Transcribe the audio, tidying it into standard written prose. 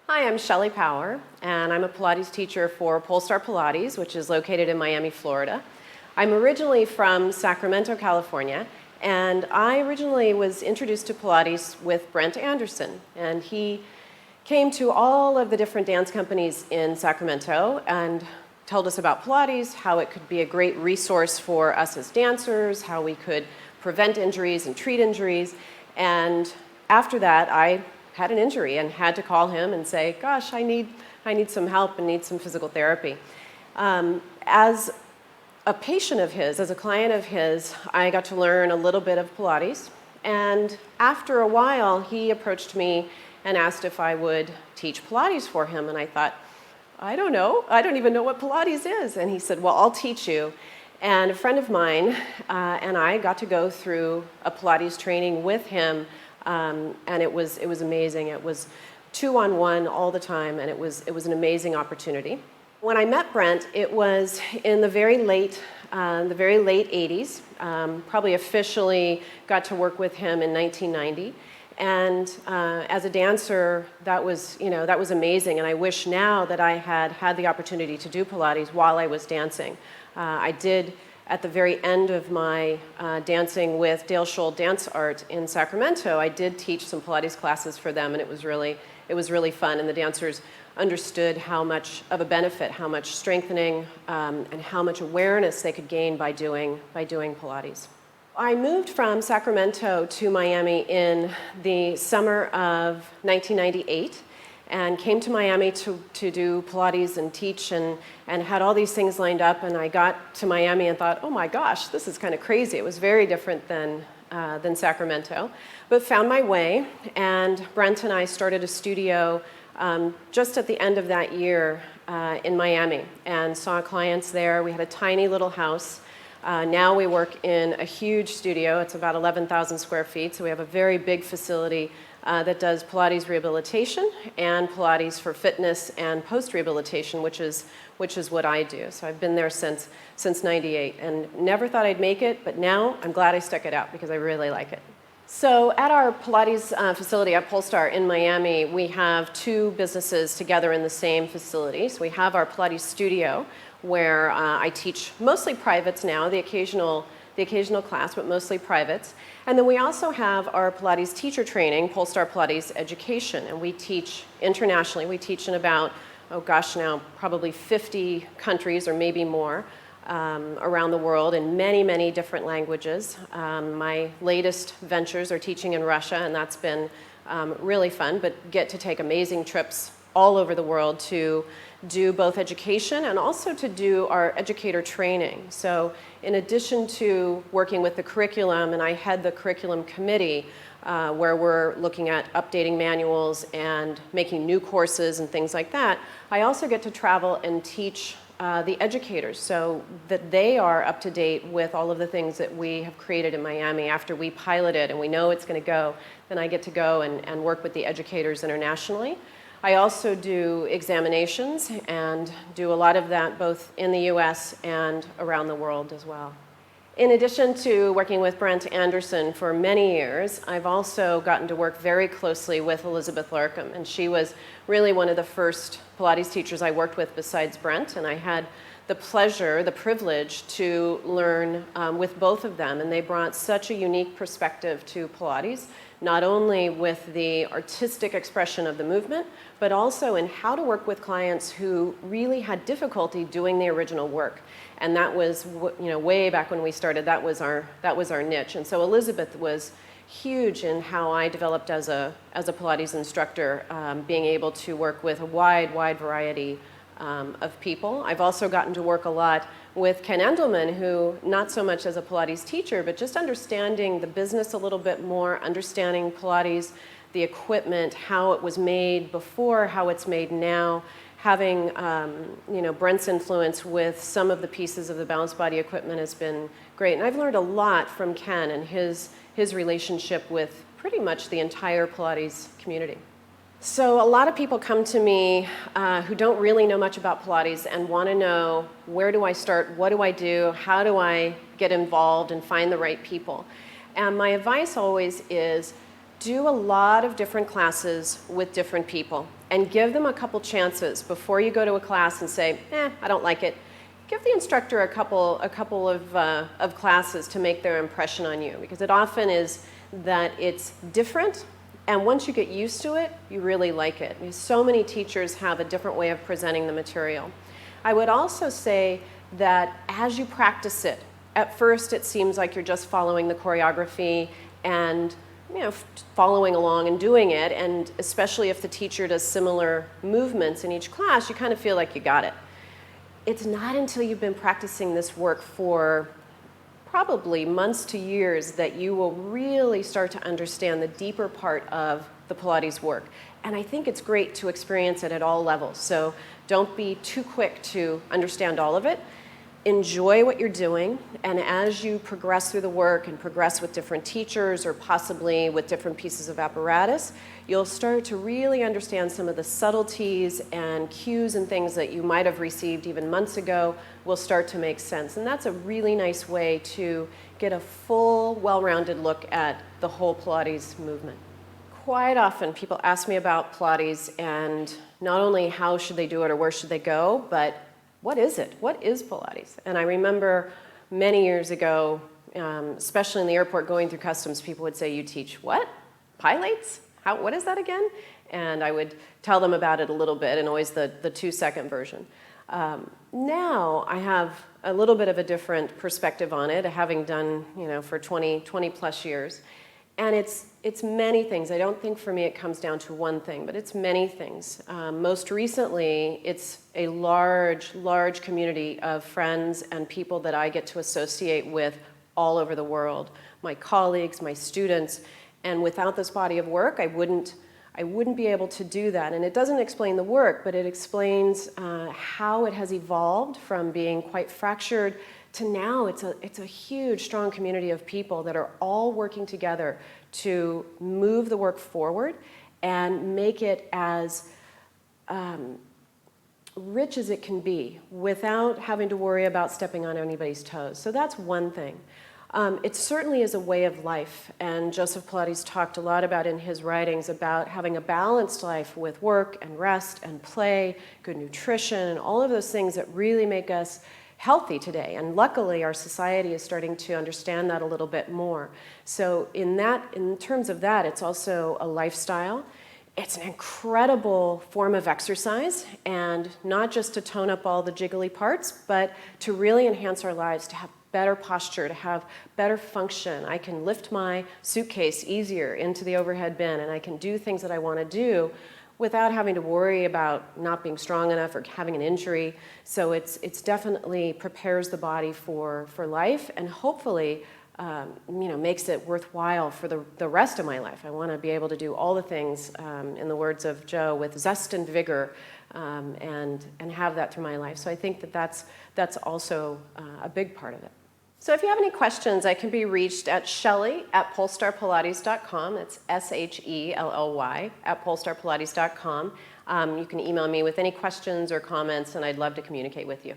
Hi, I'm Shelly Power, and I'm a Pilates teacher for Polestar Pilates, which is located in Miami, Florida. I'm originally from Sacramento, California, and I originally was introduced to Pilates with Brent Anderson, and he came to all of the different dance companies in Sacramento and told us about Pilates, how it could be a great resource for us as dancers, how we could prevent injuries and treat injuries. And after that, I had an injury and had to call him and say, gosh, I need some help and need some physical therapy. As a patient of his, as a client of his, I got to learn a little bit of Pilates. And after a while, he approached me and asked if I would teach Pilates for him. And I thought, I don't know. I don't even know what Pilates is. And he said, well, I'll teach you. And a friend of mine and I got to go through a Pilates training with him. And it was amazing. It was 2-on-1 all the time, and it was an amazing opportunity. When I met Brent, it was in the very late 80s. Probably officially got to work with him in 1990. And as a dancer, that was amazing. And I wish now that I had the opportunity to do Pilates while I was dancing. I did. At the very end of my dancing with Dale Scholl Dance Art in Sacramento, I did teach some Pilates classes for them, and it was really fun. And the dancers understood how much of a benefit, how much strengthening, and how much awareness they could gain by doing Pilates. I moved from Sacramento to Miami in the summer of 1998. And came to Miami to do Pilates and teach and had all these things lined up. And I got to Miami and thought, oh my gosh, this is kind of crazy. It was very different than Sacramento, but found my way. And Brent and I started a studio just at the end of that year in Miami and saw clients there. We had a tiny little house. Now we work in a huge studio. It's about 11,000 square feet, so we have a very big facility that does Pilates rehabilitation and Pilates for fitness and post-rehabilitation, which is what I do. So I've been there since '98 and never thought I'd make it, but now I'm glad I stuck it out because I really like it. So at our Pilates facility at Polestar in Miami, we have two businesses together in the same facility. So we have our Pilates studio where I teach mostly privates now, the occasional class, but mostly privates. And then we also have our Pilates teacher training, Polestar Pilates Education, and we teach internationally. We teach in about, now probably 50 countries or maybe more around the world in many, many different languages. My latest ventures are teaching in Russia, and that's been really fun, but get to take amazing trips all over the world to do both education and also to do our educator training. So in addition to working with the curriculum, and I head the curriculum committee where we're looking at updating manuals and making new courses and things like that, I also get to travel and teach the educators so that they are up to date with all of the things that we have created in Miami. After we pilot it and we know it's going to go, then I get to go and work with the educators internationally. I also do examinations and do a lot of that both in the US and around the world as well. In addition to working with Brent Anderson for many years, I've also gotten to work very closely with Elizabeth Larkham, and she was really one of the first Pilates teachers I worked with besides Brent, and I had the privilege to learn with both of them, and they brought such a unique perspective to Pilates, not only with the artistic expression of the movement, but also in how to work with clients who really had difficulty doing the original work. And that was, way back when we started, that was our niche. And so Elizabeth was huge in how I developed as a Pilates instructor, being able to work with a wide variety of people. I've also gotten to work a lot with Ken Endelman, who, not so much as a Pilates teacher, but just understanding the business a little bit more, understanding Pilates, the equipment, how it was made before, how it's made now, having Brent's influence with some of the pieces of the balanced body equipment has been great. And I've learned a lot from Ken and his relationship with pretty much the entire Pilates community. So a lot of people come to me who don't really know much about Pilates and want to know, where do I start, what do I do, how do I get involved and find the right people? And my advice always is, do a lot of different classes with different people. and give them a couple chances before you go to a class and say, I don't like it. Give the instructor a couple of classes to make their impression on you, because it often is that it's different, and once you get used to it, you really like it. Because so many teachers have a different way of presenting the material. I would also say that as you practice it, at first it seems like you're just following the choreography and following along and doing it, and especially if the teacher does similar movements in each class, you kind of feel like you got it. It's not until you've been practicing this work for probably months to years that you will really start to understand the deeper part of the Pilates work. And I think it's great to experience it at all levels. So don't be too quick to understand all of it. Enjoy what you're doing, and as you progress through the work and progress with different teachers or possibly with different pieces of apparatus, you'll start to really understand some of the subtleties and cues and things that you might have received even months ago will start to make sense. And that's a really nice way to get a full, well-rounded look at the whole Pilates movement. Quite often people ask me about Pilates, and not only how should they do it or where should they go, but what is it? What is Pilates? And I remember many years ago, especially in the airport going through customs, people would say, you teach what? Pilates? What is that again? And I would tell them about it a little bit, and always the 2-second version. Now I have a little bit of a different perspective on it, having done for 20 plus years. And it's many things. I don't think for me it comes down to one thing, but it's many things. Most recently, it's a large community of friends and people that I get to associate with all over the world. My colleagues, my students, and without this body of work, I wouldn't be able to do that. And it doesn't explain the work, but it explains how it has evolved from being quite fractured to now it's a huge, strong community of people that are all working together to move the work forward and make it as rich as it can be without having to worry about stepping on anybody's toes. So that's one thing. It certainly is a way of life, and Joseph Pilates talked a lot about in his writings about having a balanced life with work and rest and play, good nutrition, and all of those things that really make us healthy today. And luckily our society is starting to understand that a little bit more. So in terms of that, it's also a lifestyle. It's an incredible form of exercise, and not just to tone up all the jiggly parts, but to really enhance our lives, to have better posture, to have better function. I can lift my suitcase easier into the overhead bin, and I can do things that I want to do without having to worry about not being strong enough or having an injury. So it's definitely prepares the body for life, and hopefully makes it worthwhile for the rest of my life. I want to be able to do all the things, in the words of Joe, with zest and vigor, and have that through my life. So I think that's also a big part of it. So if you have any questions, I can be reached at Shelly at polestarpilates.com. It's SHELLY at polestarpilates.com. You can email me with any questions or comments, and I'd love to communicate with you.